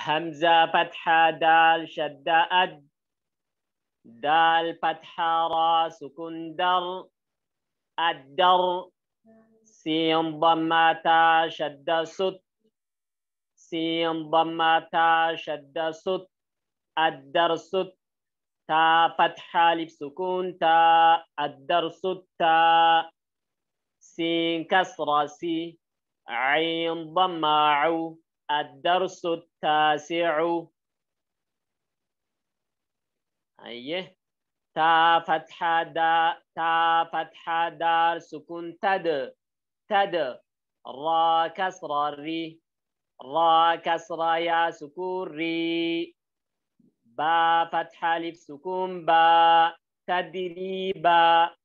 همزة فتحة دال شدة أد دال فتحة را سكون در الدر سين ضمة تا شدة ست سين ضمة تا شدة ست الدرس تا فتحة ألف سكون تا الدرس تا سين كسرة سي عين ضمة عو الدرس التاسع أيه تا فتحة دار سكون تد را كسرة ري را كسرة يا سكون ري با فتحة ألف سكون با تدريبا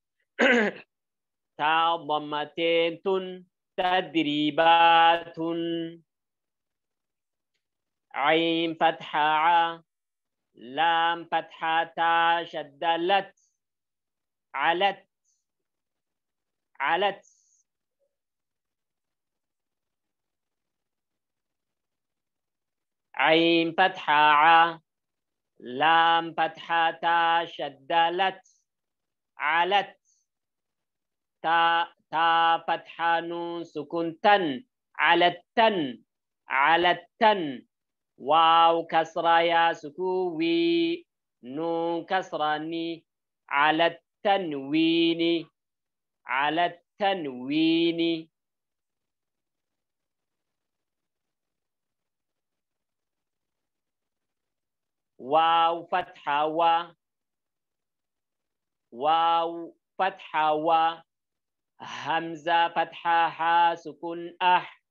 تا ضمتين تن تدريبات عين فتحة ع لام فتحة تا شدة لت علت عين فتحة ع لام فتحة تا شدة لت علت تا فتحة نون سكون تن على التن واو كسرة يا سكوي نون كسرة ني على التنوين واو فتحة و همزة فتحة ح سكون أح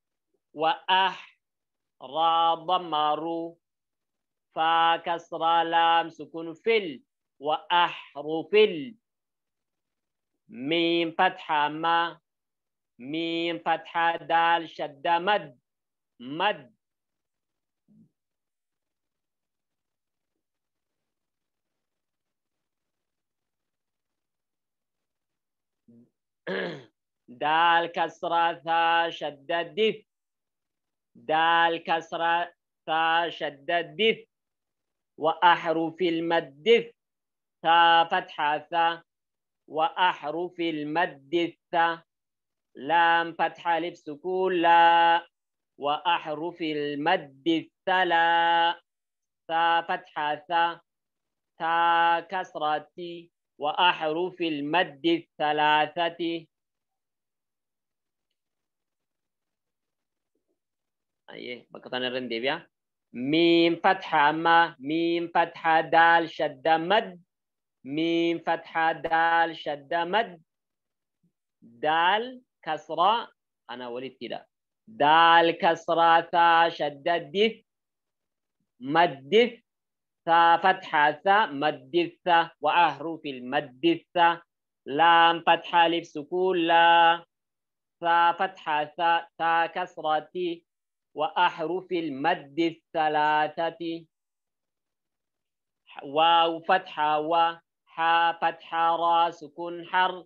وأح را ضمرو فا كسرة لام سكون فل وأحرفل ميم فتحة ما ميم فتحة دال شدة مد دال كسرة ثا شدة دث دال كسرة ثا شدة دث وأحرف المد ثا فتحة ثا وأحرف المد الثا لام فتحة ألف سكون لا وأحرف المد الثلا ثا فتحة ثا تا كسرة تي وأحرف المد الثلاثة أيه بكتان الرندي بيا ميم فتحة ما ميم فتحة دال شدة مد ميم فتحة دال شدة مد دال كسرة أنا وليت كده دال كسرة ثا شدة دث مد ثا فتحة ثا مد ثا وأحرف المد ثا لام فتحة ألف سكون لا ثا فتحة ثا تا كسرة تي وأحرف المد الثلاثة واو فتحة و حا فتحة را سكون حر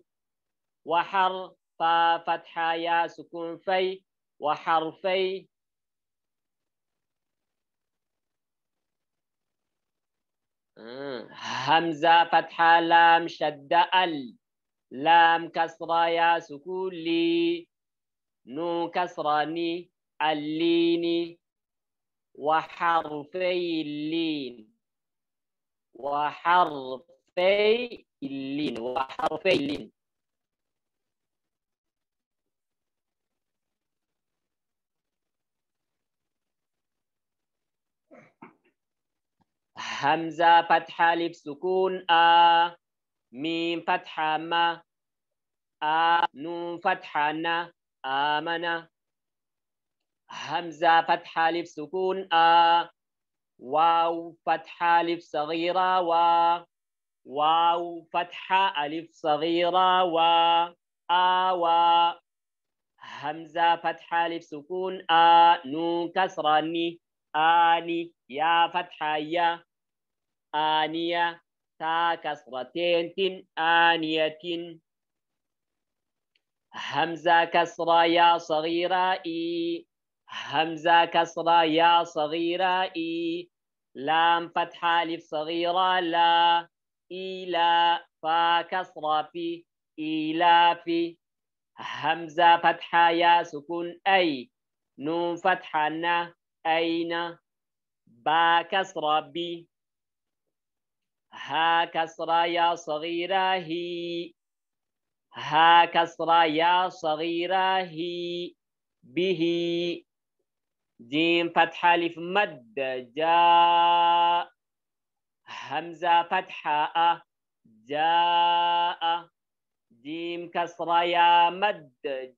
وحر فا فتحة يا سكون في وحرفي همزة فتحة لام شدة ال لام كسرة يا سكون لي نون كسرة ني اللين وحرفي اللين وحرفي اللين همزة فتحة ألف سكون ميم فتحة ما نون فتحة نا آمنة همزة فتحة ألف سكون واو فتحة ألف صغيرة واو فتحة ألف صغيرة و همزة فتحة ألف سكون نون كسرة ني آني يا فتحة يا آنية تا كسرتين تن آنية همزة كسرة يا صغيرة إي همزة كسرة يا صغيرة إي، لام فتحة ألف صغيرة لا، إيلا فا كسرة في، إيلا في. همزة فتحة يا سكون أي، نون فتحة نا، أين. با كسرة بي، ها كسرة يا صغيرة هي، ها كسرة يا صغيرة هي، به. جيم فتحة ألف مد جاء، همزة فتحة أ، جاء. جيم كسرة يا مد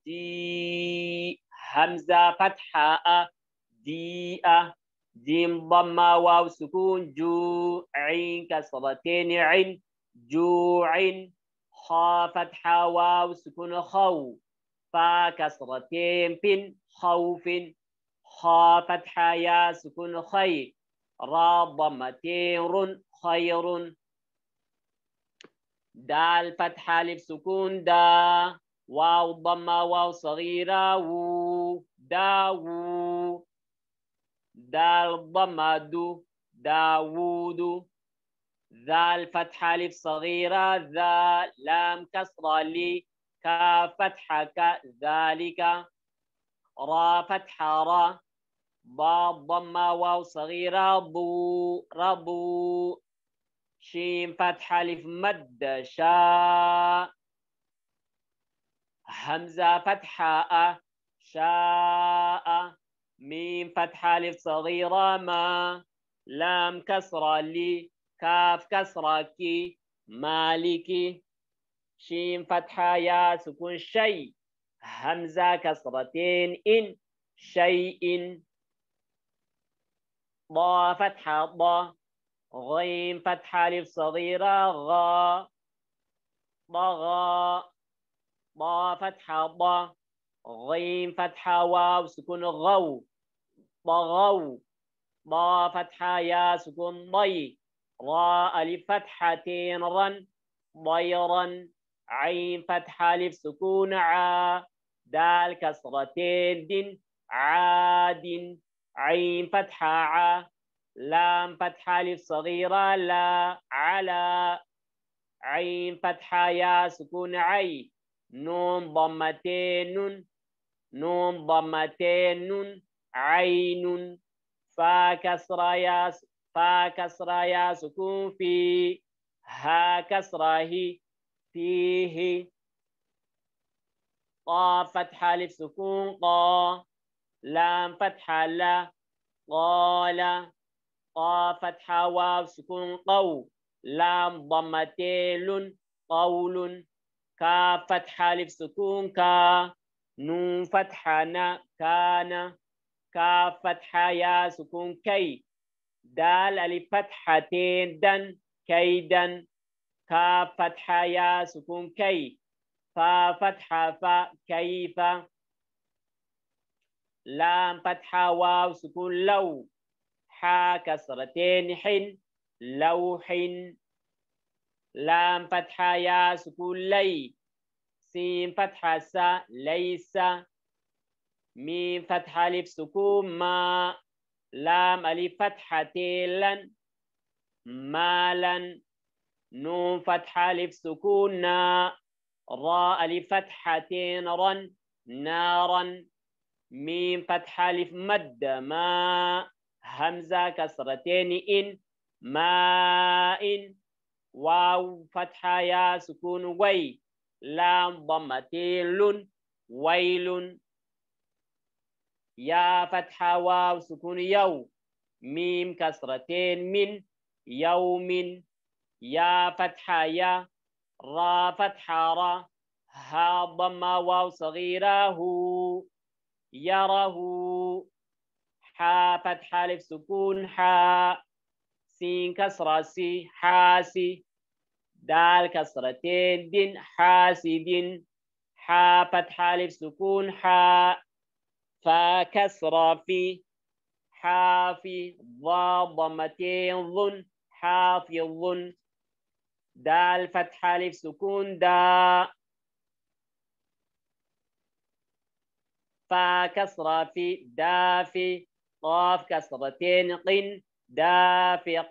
جي، همزة فتحة أ، جيء. جيم ضمة واو سكون جو، عين كسرتين عن، جوع. خا فتحة واو سكون خو، فا كسرتين فين، خوف. خا فتحة يا سكون خي، را ضمتين رن، خير. دال فتحة ألف سكون دا، واو ضمة واو صغيرة وو، داوو. دال ضمة دو، داوود. ذال فتحة ألف صغيرة ذا، لام كسرة لي، كاف فتحة ك، ذلك. را فتحة را، ضاد ضمة واو صغيرة ضو، رضو. شين فتحة ألف مد شاء، همزة فتحة أ، شاء. ميم فتحة ألف صغيرة ما، لام كسرة لي، كاف كسرة كي، مالكي. شين فتحة يا سكون شيء، همزة كسرتين إن، شيء. ضا فتحة ضا، غين فتحة ألف صغيرة غا، ضغى. ضا فتحة ضا، غين فتحة واو سكون غو، ضغو. ضا فتحة يا سكون ضي، را ألف فتحتين رن، ضيرا. عين فتحة ألف سكون عا، دال كسرتين دن، عاد. عين فتحة عا، لام فتحة ألف صغيرة لا، على. عين فتحة يا سكون عي، نون ضمتين، نون ضمتين نون، عين. فا كسرة يا، فا كسرة يا سكون في، ها كسرة هي، فيه. طا فتحة ألف سكون قا، لام فتحة لا، قال. طا فتحة واو سكون قو، لام ضمتين قول. كاف فتحة ألف سكون كا، نون فتحة نا، كان. كاف فتحة يا سكون كي، دال ألف فتحتين دن، كيدا. كاف فتحة يا سكون كي، فا فتحة فا، كيف. لام فتحة واو سكون لو، حا كسرتين حن، لوح. لام فتحة يا سكون لي، سين فتحة سا، ليس. ميم فتحة ألف سكون ما، لام ألف فتحتين لن، مالا. نون فتحة ألف سكون نا، را ألف فتحتين رن، نارا. ميم فتحة ألف مد ما، همزة كسرتين إن، ماء. واو فتحة يا سكون وي، لام ضمتين لن، ويل. يا فتحة واو سكون يو، ميم كسرتين من، يوم. يا فتحة يا، را فتحة را، ها ضمة واو صغيرة هو، يره. حا فتحة ألف سكون حا، سين كسرة سي، حاسي. دال كسرتين دن، حاسد. حا فتحة ألف سكون حا، فا كسرة في، حافي. ضا ضمتين ظن، حافظ. دال فتحة ألف سكون دا. فا كسرة في دافي قاف كسرتين قن دافق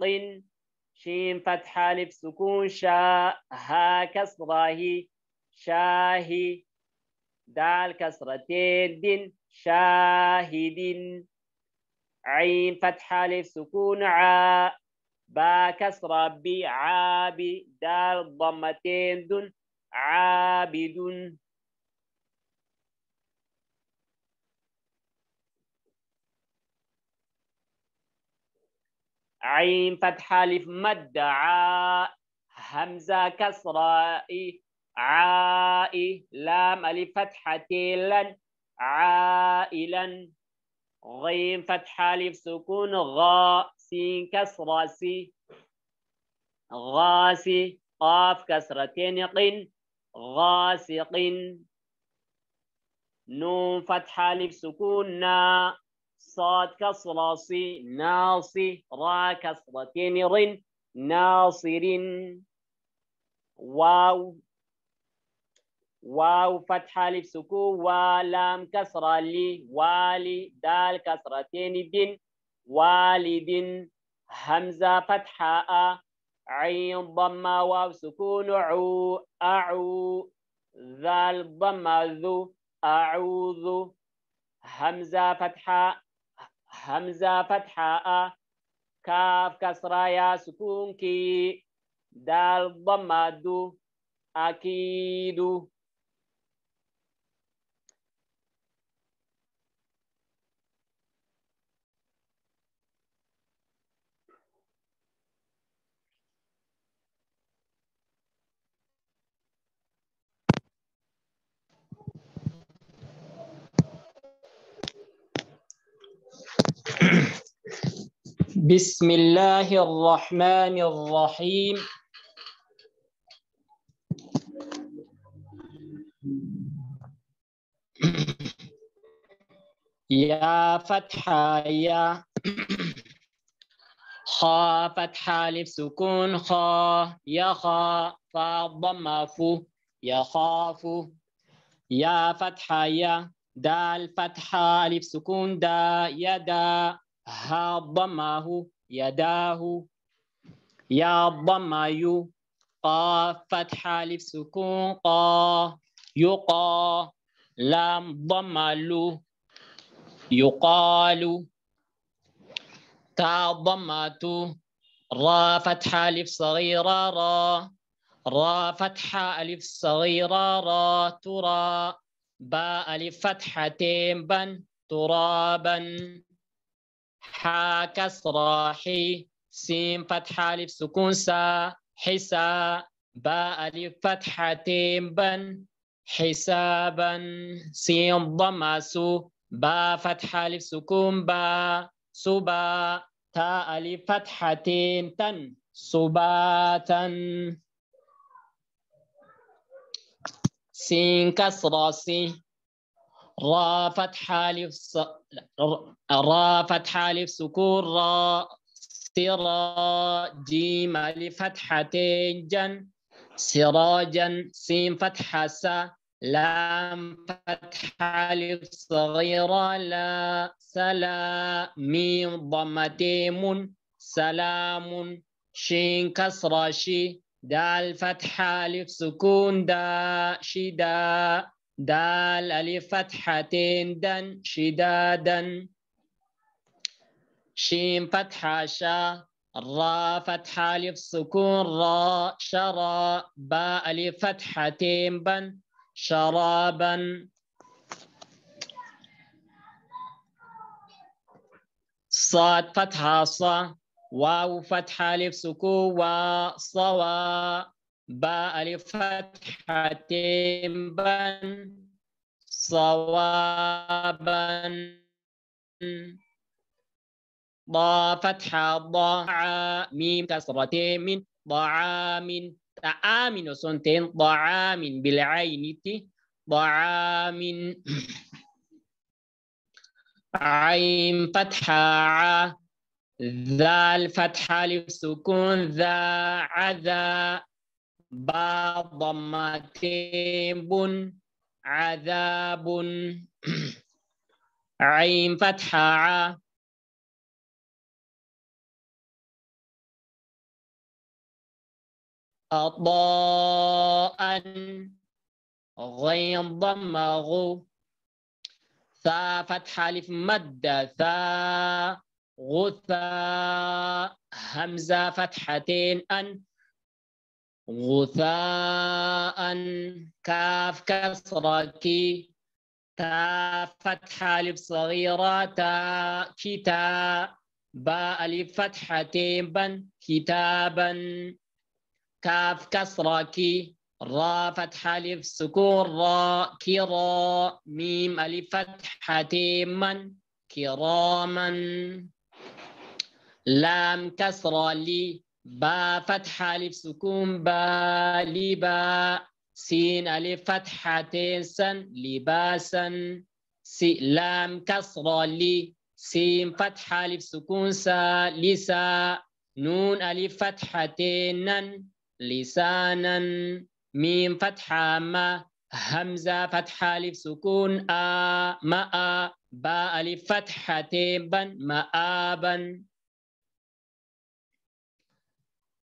شين فتحة ألف سكون شاء ها كسرة هي شاهي دال كسرتين دن شاهد عين فتحة ألف سكون عا با كسرة بي عابي دال ضمتين دن عابد عين فتحة ألف مد عا همزة كسرة عائي لام ألف فتحتين لن عائلا غين فتحة ألف سكون غا سين كسرة سي غاسي قاف كسرتين قن غاسق نون فتحة ألف سكون نا صاد كسرة صي ناصي را كسرتين رن ناصر واو فتحة ألف سكون ولام كسرة لي والي دال كسرتين دن والد همزة فتحة أ عين ضمة واو سكون عو أعو ذال ضمة ذو أعوذ همزة فتحة أ كاف كسرة يا سكون كي دال ضمة دو أكيد بسم الله الرحمن الرحيم يا فتحة يا خا فتحة ألف سكون خا يخا فا ضمة فو يخاف يا فتحة يا دال فتحة ألف سكون دا يدا ها ضمه يداه يا ضمة يو قاف فتحة ألف سكون قا يقا لام ضمة لو يقال تا ضمة را فتحة ألف صغيرة را فتحة ألف صغيرة را ترى باء ألف فتحتين بن ترابا حا كسرة حي سين فتحة ألف سكون سا حسا باء ألف فتحتين بن حسابا سين ضمة سو با فتحة ألف سكون با سبا تاء ألف فتحتين تن سباتا سين كسرة سي را فتحة ألف سكون را سرا جيم ألف فتحتين جن سراجا سين فتحة سا لام فتحة ألف صغيرة لا سلا ميم ضمتين سلام شين كسرة شي دال فتحة ألف سكون دا شدا دال ألف فتحتين دن شدادا شين فتحة شا را فتحة ألف سكون را شرا باء ألف فتحتين بن شرابا صاد فتحة صا واو فتحة ألف سكون وصوا باء ألف فتحتين بن صوابا ضا فتحة ضاع ميم كسرتين من ضعام تعامن سنتين ضعام بالعين ضعام عين فتحة ذال فتحة ألف سكون ذا عذا با ضمتين بن عذاب عين فتحة ع ضاء غين ضم غو ثا فتحة ألف مد ثا غثاء همزة فتحتين أن غثاء كاف كسرة كي تا فتحة ألف صغيرة تا كتا باء ألف فتحتين بن كتابا كاف كسرة كي را فتحة ألف سكون را كرا ميم ألف فتحتين من كراما لام كسرة لي با فتحة ألف سكون با لبا سين ألف فتحتين سن لباسا لام كسرة لي سين فتحة ألف سكون سا لسا نون ألف فتحتين نن لسانا ميم فتحة ما همزة فتحة ألف سكون ماء باء ألف فتحتين بن مآبا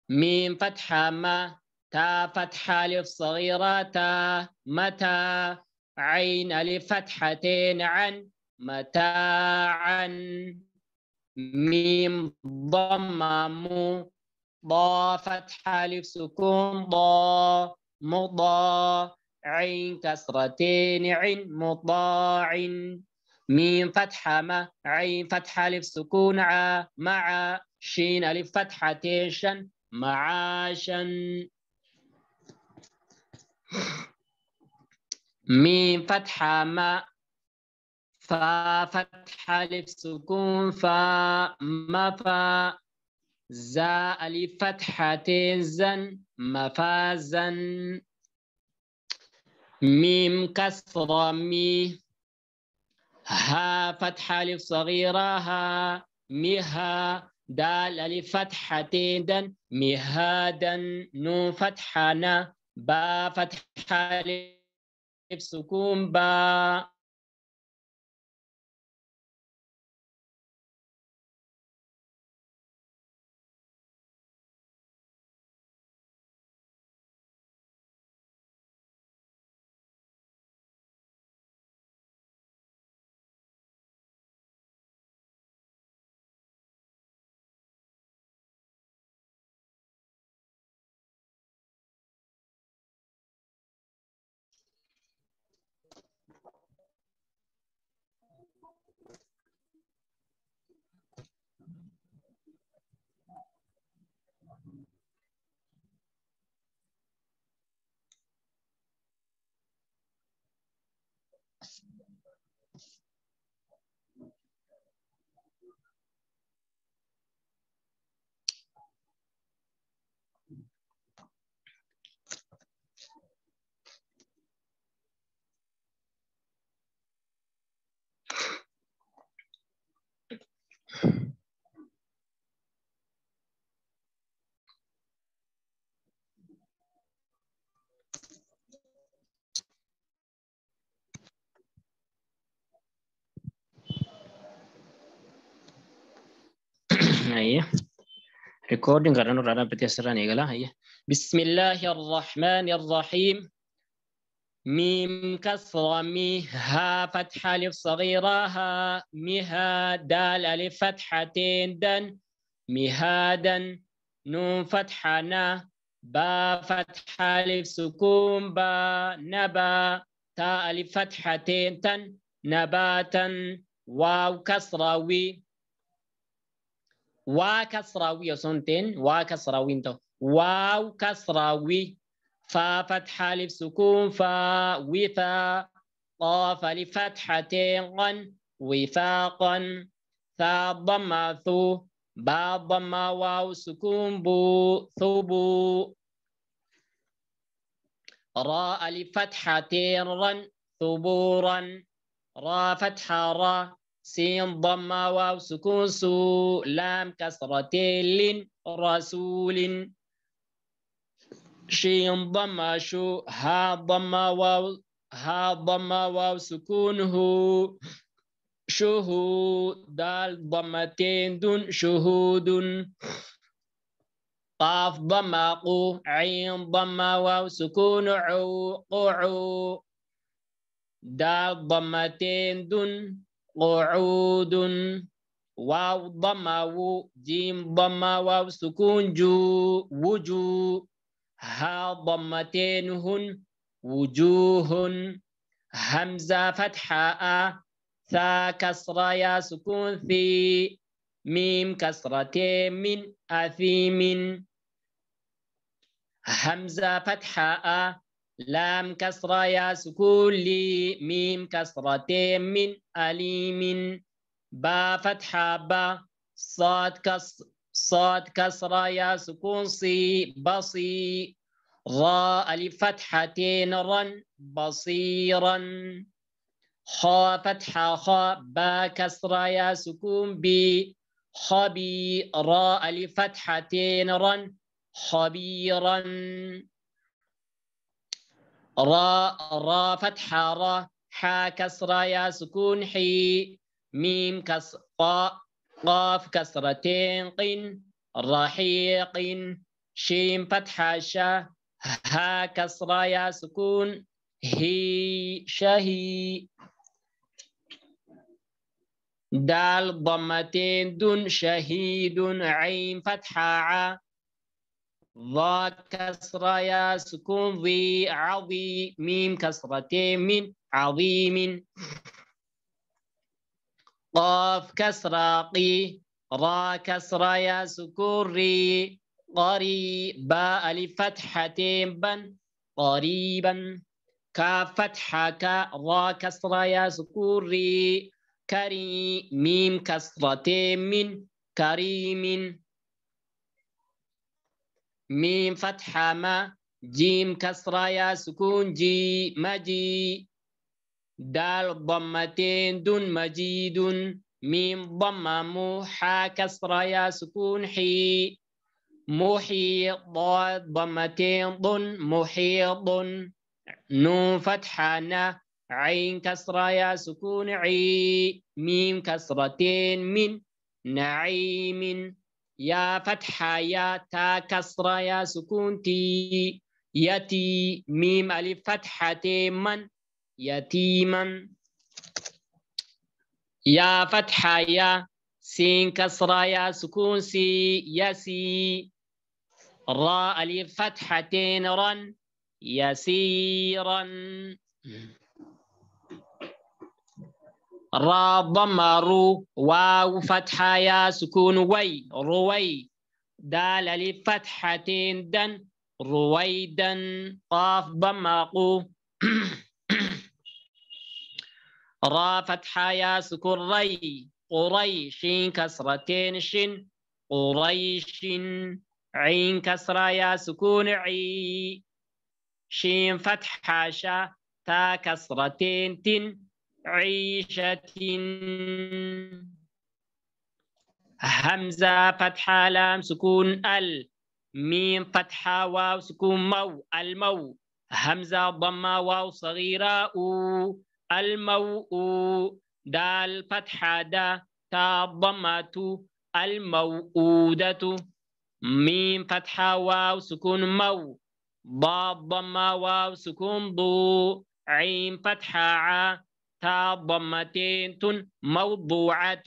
ميم فتحة ما تا فتحة ألف صغيرة تا متى عين ألف فتحتين عن متاعا ميم ضمة مو ضا فتحة ألف سكون ضا مضى عين كسرتين عن مضاع ميم فتحة ما عين فتحة ألف سكون ع مع شين ألف فتحتين شن معاشا ميم فتحة ما فا فتحة ألف سكون فا مفا زاء ألف فتحتين زن مفازا ميم كسرة مي ها فتحة ألف صغيرة ها مها دال ألف فتحتين دن مهادا نون فتحة نا با فتحة ألف سكون با أيه ريكوردينغ قررنا رانا بتيسراني قلا هي بسم الله الرحمن الرحيم ميم كسرة مي ها فتحة ألف صغيرة ها مها دال ألف فتحتين دن مهادا نون فتحة نا با فتحة ألف سكون با نبا تا ألف فتحتين تن نباتا واو كسرة وي وكسراوي صنتين وكسراوي انتو واو كسراوي فا فتحة ألف سكون فا وفا قاف ألف فتحتين غن وفاقا ثا ضم ثو با ضم واو سكون بو ثبو را ألف فتحتين رن ثبورا را فتحة را سين ضمة واو سكون سو لام كسرتين لين رسول شين ضمة شو ها ضمة واو سكون هو شهود دال ضمتين دون شهود قاف ضمة قو عين ضمة واو سكون عو قعو دال ضمتين دون قعود واو ضمة و جيم ضمة واو سكون جو وجو ها ضمتين هن وجوه همزة فتحة ثا كسرة يا سكون ثي ميم كسرتين من أثيم همزة فتحة لام كسرة يا سكون لي ميم كسرتين من أليم با فتحة با صاد كسرة يا سكون صي بصي را ألف فتحتين رن بصيرا خا فتحة خا با كسرة يا سكون بي خبي را ألف فتحتين رن خبيرا را فتحة را حا كسرة يا سكون حي ميم قاف كسرتين قن رحيق شيم فتحة شا ها كسرة يا سكون هي شهي دال ضمتين دون شهيد عين فتحة ع ضا كسرة يا سكون ضي عظي ميم كسرتين من عظيم قاف كسرة قي را كسرة يا سكون ري قري باء ألف فتحتين بن قريبا كاف فتحة كا را كسرة يا سكون ري كري ميم كسرتين من كريم ميم فتحة ما جيم كسرة يا سكون جي مجي دال ضمتين دون مجيد ميم ضمة مو حا كسرة يا سكون حي محيط ضاد ضمتين ضن محيط نون فتحة نا عين كسرة يا سكون عي ميم كسرتين من نعيم يا فتحة يا تا كسرة يا سكون تي يتي ميم ألف فتحتين من يتيما يا فتحة يا سين كسرة يا سكون سي يسي راء ألف فتحتين رن يسيرا را ضمة رو واو فتحة يا سكون وي روي دال ألف فتحتين دن رويدا قاف ضمة قو را فتحة يا سكون ري قري شين كسرتين شن قريش عين كسرة يا سكون عي شين فتحة شا تا كسرتين تن عيشة همزة فتحة لام سكون ال ميم فتحة واو سكون مو المو همزة ضمة واو صغيرة او المو دال فتحة دا تا ضمة الموؤودة ميم فتحة واو سكون مو ضاد ضمة واو سكون ضو عين فتحة ع تا ضمتين تن موضوعة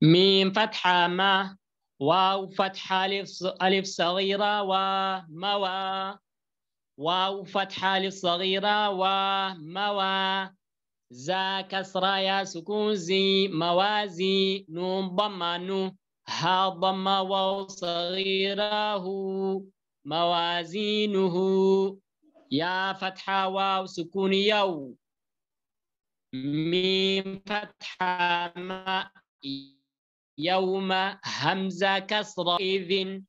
ميم فتحة ما، واو فتحة ألف صغيرة وموا، واو فتحة ألف صغيرة وموا، زا كسرة يا سكون زي، موازي، نون ضمة نو، ها ضمة واو صغيرة هو، موازينه، يا فتحة واو سكون يو، ميم فتحة ما، يوم، همزة كسرة إذن،